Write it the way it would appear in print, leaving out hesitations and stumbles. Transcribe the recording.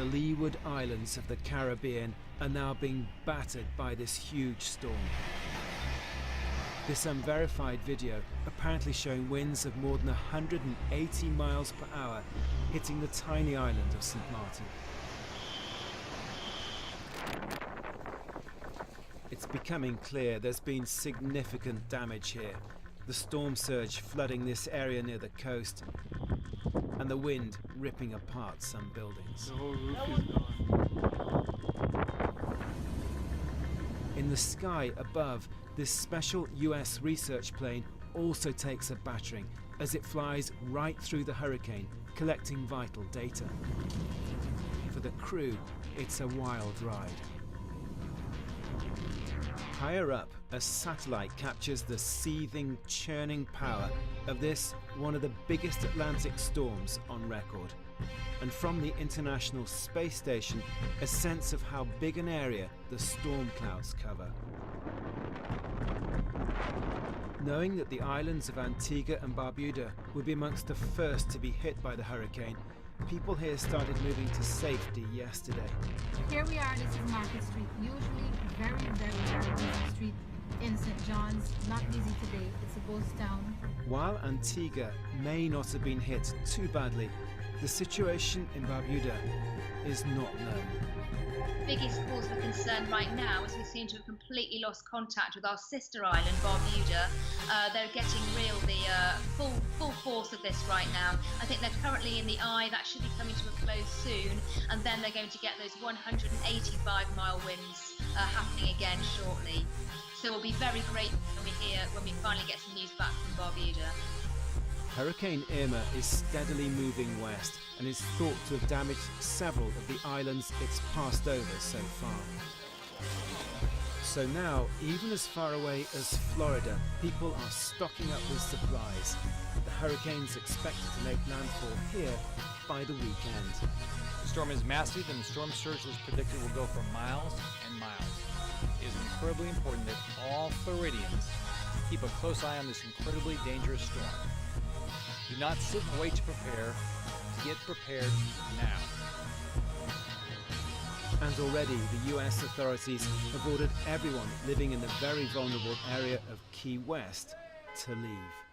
The leeward islands of the Caribbean are now being battered by this huge storm. This unverified video apparently showing winds of more than 180 miles per hour hitting the tiny island of St. Martin. It's becoming clear there's been significant damage here. The storm surge flooding this area near the coast, and the wind ripping apart some buildings. The whole roof is gone. In the sky above, this special US research plane also takes a battering as it flies right through the hurricane, collecting vital data. For the crew, it's a wild ride. Higher up, a satellite captures the seething, churning power of this, one of the biggest Atlantic storms on record. And from the International Space Station, a sense of how big an area the storm clouds cover. Knowing that the islands of Antigua and Barbuda would be amongst the first to be hit by the hurricane, people here started moving to safety yesterday. Here we are, this is Market Street, usually very busy street in St. John's. Not busy today, it's a ghost town. While Antigua may not have been hit too badly, the situation in Barbuda is not known. Biggest cause for concern right now is we seem to have completely lost contact with our sister island, Barbuda. They're getting the full force of this right now. I think they're currently in the eye. That should be coming to a close soon, and then they're going to get those 185-mile winds happening again shortly. So we'll be very grateful when we finally get some news back from Barbuda. Hurricane Irma is steadily moving west and is thought to have damaged several of the islands it's passed over so far. So now, even as far away as Florida, people are stocking up with supplies. The hurricane's expected to make landfall here by the weekend. The storm is massive and the storm surge is predicted will go for miles and miles. It is incredibly important that all Floridians keep a close eye on this incredibly dangerous storm. Do not sit and wait to prepare. Get prepared now. And already the US authorities have ordered everyone living in the very vulnerable area of Key West to leave.